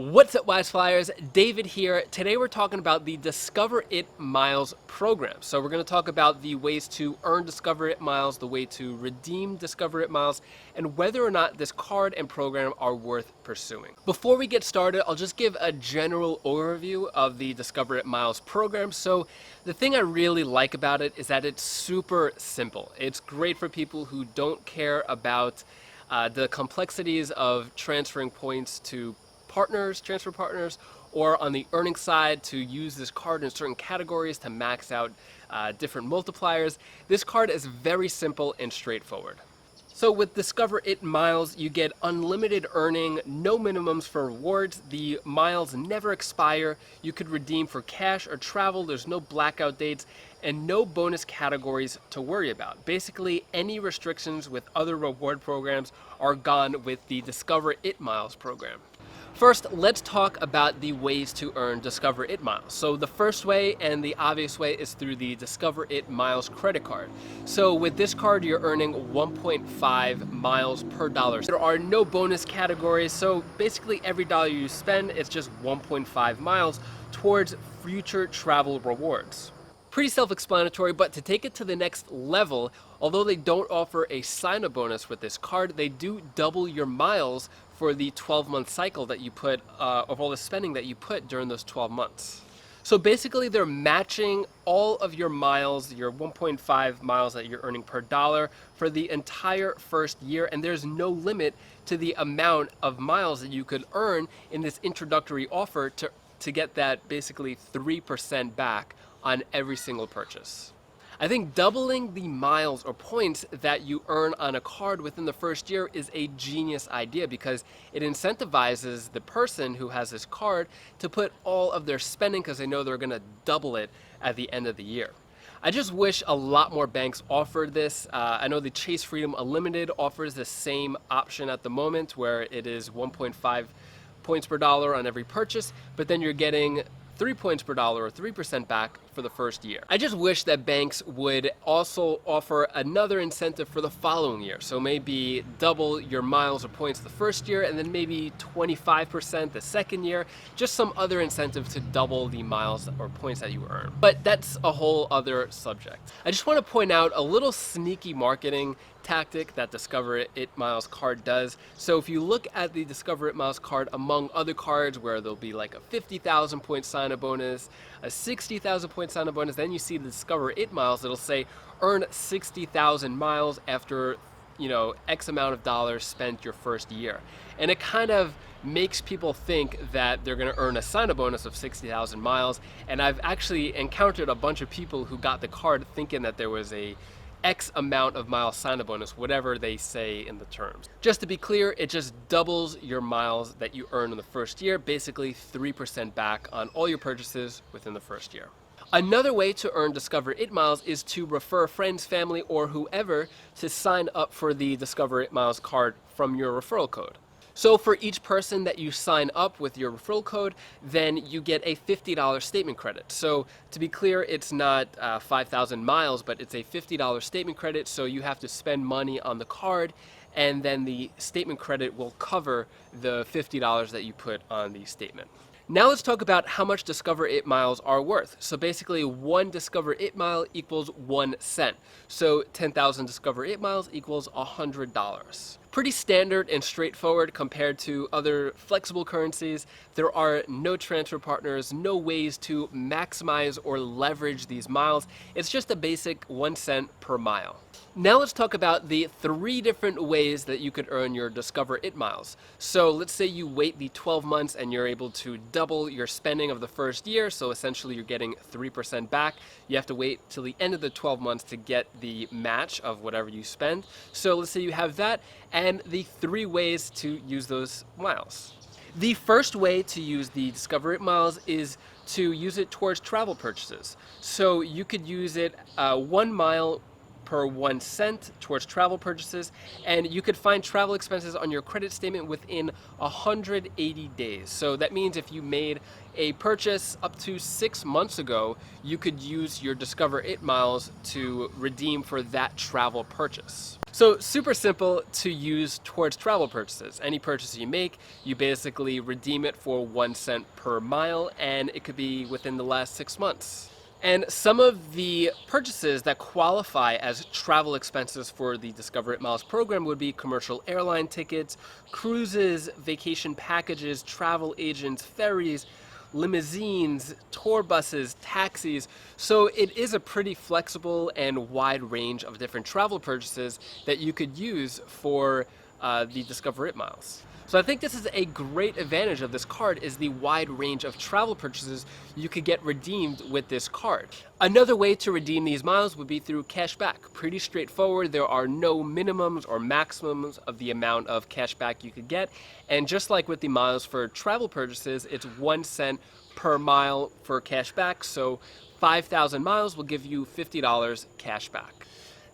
What's up, Wise Flyers? David here. Today we're talking about the Discover It Miles program. So we're going to talk about the ways to earn Discover It Miles, the way to redeem Discover It Miles, and whether or not this card and program are worth pursuing. Before we get started, I'll just give a general overview of the Discover It Miles program. So the thing I really like about it is that it's super simple. It's great for people who don't care about the complexities of transferring points to transfer partners, or on the earning side to use this card in certain categories to max out different multipliers. This card is very simple and straightforward. So with Discover It Miles, you get unlimited earning, no minimums for rewards. The miles never expire. You could redeem for cash or travel. There's no blackout dates and no bonus categories to worry about. Basically, any restrictions with other reward programs are gone with the Discover It Miles program. First, let's talk about the ways to earn Discover It Miles. So the first way and the obvious way is through the Discover It Miles credit card. So with this card, you're earning 1.5 miles per dollar. There are no bonus categories, so basically every dollar you spend, it's just 1.5 miles towards future travel rewards. Pretty self-explanatory, but to take it to the next level, although they don't offer a sign-up bonus with this card, they do double your miles for the 12-month cycle that you put, of all the spending that you put during those 12 months. So basically they're matching all of your miles, your 1.5 miles that you're earning per dollar for the entire first year, and there's no limit to the amount of miles that you could earn in this introductory offer to get that basically 3% back on every single purchase. I think doubling the miles or points that you earn on a card within the first year is a genius idea because it incentivizes the person who has this card to put all of their spending because they know they're going to double it at the end of the year. I just wish a lot more banks offered this. I know the Chase Freedom Unlimited offers the same option at the moment where it is 1.5 points per dollar on every purchase, but then you're getting 3 points per dollar or 3% back for the first year. I just wish that banks would also offer another incentive for the following year. So maybe double your miles or points the first year and then maybe 25% the second year. Just some other incentive to double the miles or points that you earn. But that's a whole other subject. I just want to point out a little sneaky marketing tactic that Discover It Miles card does. So if you look at the Discover It Miles card among other cards where there'll be like a 50,000 point sign-up bonus, a 60,000 point sign-up bonus, then you see the Discover It Miles, it'll say earn 60,000 miles after, X amount of dollars spent your first year. And it kind of makes people think that they're going to earn a sign-up bonus of 60,000 miles. And I've actually encountered a bunch of people who got the card thinking that there was a X amount of miles sign-up bonus, whatever they say in the terms. Just to be clear, it just doubles your miles that you earn in the first year, basically 3% back on all your purchases within the first year. Another way to earn Discover It Miles is to refer friends, family, or whoever to sign up for the Discover It Miles card from your referral code. So for each person that you sign up with your referral code, then you get a $50 statement credit. So to be clear, it's not 5,000 miles, but it's a $50 statement credit. So you have to spend money on the card, and then the statement credit will cover the $50 that you put on the statement. Now let's talk about how much Discover It Miles are worth. So basically one Discover It Mile equals 1 cent. So 10,000 Discover It Miles equals $100. Pretty standard and straightforward compared to other flexible currencies. There are no transfer partners, no ways to maximize or leverage these miles. It's just a basic 1 cent per mile. Now let's talk about the 3 different ways that you could earn your Discover It Miles. So let's say you wait the 12 months and you're able to double your spending of the first year. So essentially you're getting 3% back. You have to wait till the end of the 12 months to get the match of whatever you spend. So let's say you have that and the 3 ways to use those miles. The first way to use the Discover It Miles is to use it towards travel purchases. So you could use it 1 mile per 1 cent towards travel purchases, and you could find travel expenses on your credit statement within 180 days. So that means if you made a purchase up to 6 months ago, you could use your Discover It miles to redeem for that travel purchase. So super simple to use towards travel purchases. Any purchase you make, you basically redeem it for 1 cent per mile, and it could be within the last 6 months. And some of the purchases that qualify as travel expenses for the Discover It Miles program would be commercial airline tickets, cruises, vacation packages, travel agents, ferries, limousines, tour buses, taxis. So it is a pretty flexible and wide range of different travel purchases that you could use for the Discover It miles. So I think this is a great advantage of this card, is the wide range of travel purchases you could get redeemed with this card. Another way to redeem these miles would be through cashback. Pretty straightforward. There are no minimums or maximums of the amount of cashback you could get. And just like with the miles for travel purchases, it's 1 cent per mile for cashback. So 5,000 miles will give you $50 cashback.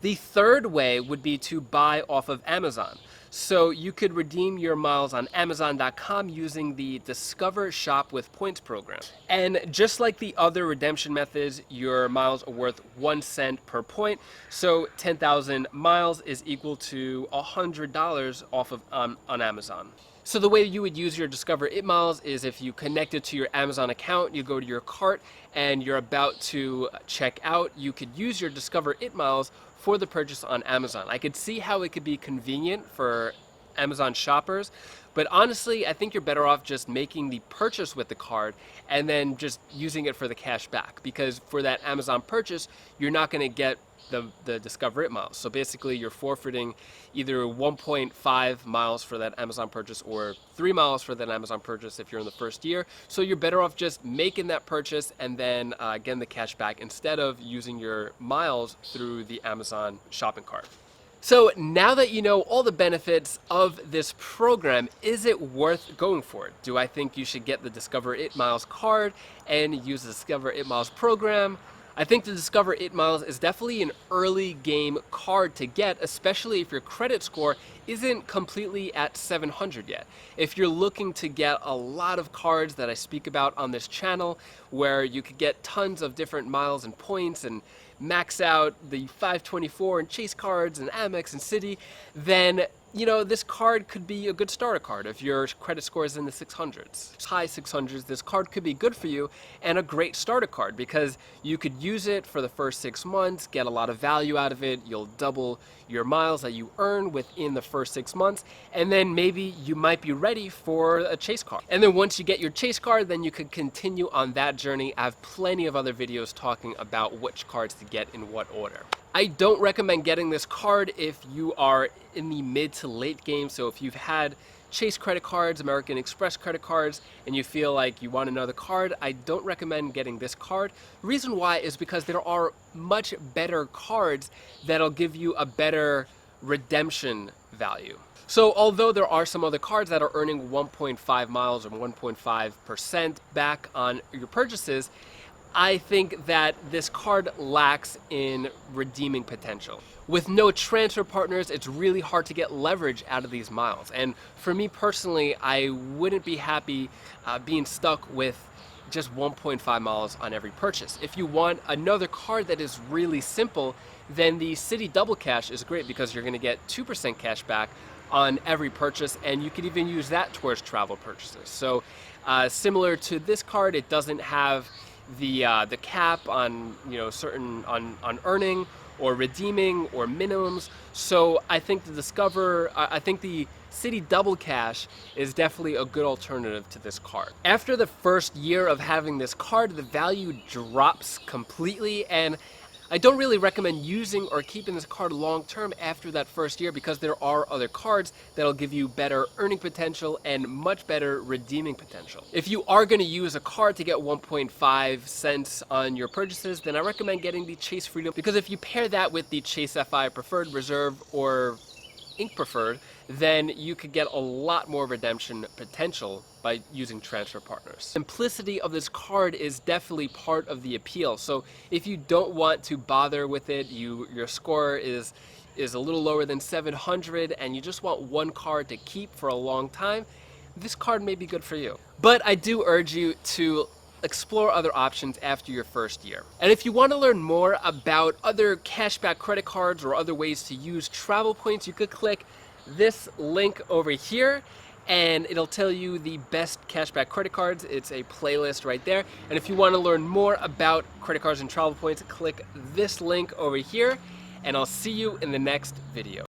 The third way would be to buy off of Amazon. So you could redeem your miles on Amazon.com using the Discover Shop with Points program. And just like the other redemption methods, your miles are worth 1 cent per point. So 10,000 miles is equal to $100 off of on Amazon. So the way you would use your Discover It miles is if you connect it to your Amazon account, you go to your cart and you're about to check out, you could use your Discover It miles for the purchase on Amazon. I could see how it could be convenient for Amazon shoppers, but honestly, I think you're better off just making the purchase with the card and then just using it for the cash back, because for that Amazon purchase, you're not going to get the Discover It miles. So basically you're forfeiting either 1.5 miles for that Amazon purchase or 3 miles for that Amazon purchase if you're in the first year. So you're better off just making that purchase and then getting the cash back instead of using your miles through the Amazon shopping cart. So now that you know all the benefits of this program, is it worth going for it? Do I think you should get the Discover It Miles card and use the Discover It Miles program? I think the Discover It Miles is definitely an early game card to get, especially if your credit score isn't completely at 700 yet. If you're looking to get a lot of cards that I speak about on this channel, where you could get tons of different miles and points and max out the 524 and Chase cards and Amex and Citi, then this card could be a good starter card if your credit score is in the 600s. High 600s, this card could be good for you and a great starter card because you could use it for the first 6 months, get a lot of value out of it. You'll double your miles that you earn within the first 6 months, and then maybe you might be ready for a Chase card. And then once you get your Chase card, then you could continue on that journey. I have plenty of other videos talking about which cards to get in what order. I don't recommend getting this card if you are in the mid to late game. So if you've had Chase credit cards, American Express credit cards, and you feel like you want another card, I don't recommend getting this card. The reason why is because there are much better cards that'll give you a better redemption value. So although there are some other cards that are earning 1.5 miles or 1.5% back on your purchases, I think that this card lacks in redeeming potential. With no transfer partners, it's really hard to get leverage out of these miles. And for me personally, I wouldn't be happy being stuck with just 1.5 miles on every purchase. If you want another card that is really simple, then the Citi Double Cash is great because you're gonna get 2% cash back on every purchase, and you could even use that towards travel purchases. So similar to this card, it doesn't have the cap on certain on earning or redeeming or minimums. So I think the Citi Double Cash is definitely a good alternative to this card. After the first year of having this card, the value drops completely, and I don't really recommend using or keeping this card long term after that first year because there are other cards that'll give you better earning potential and much better redeeming potential. If you are going to use a card to get 1.5 cents on your purchases, then I recommend getting the Chase Freedom, because if you pair that with the Chase FI Preferred Reserve or ink preferred, then you could get a lot more redemption potential by using transfer partners. Simplicity of this card is definitely part of the appeal. So if you don't want to bother with it, your score is a little lower than 700 and you just want one card to keep for a long time, this card may be good for you. But I do urge you to explore other options after your first year. And if you want to learn more about other cashback credit cards or other ways to use travel points, you could click this link over here and it'll tell you the best cashback credit cards. It's a playlist right there. And if you want to learn more about credit cards and travel points, click this link over here and I'll see you in the next video.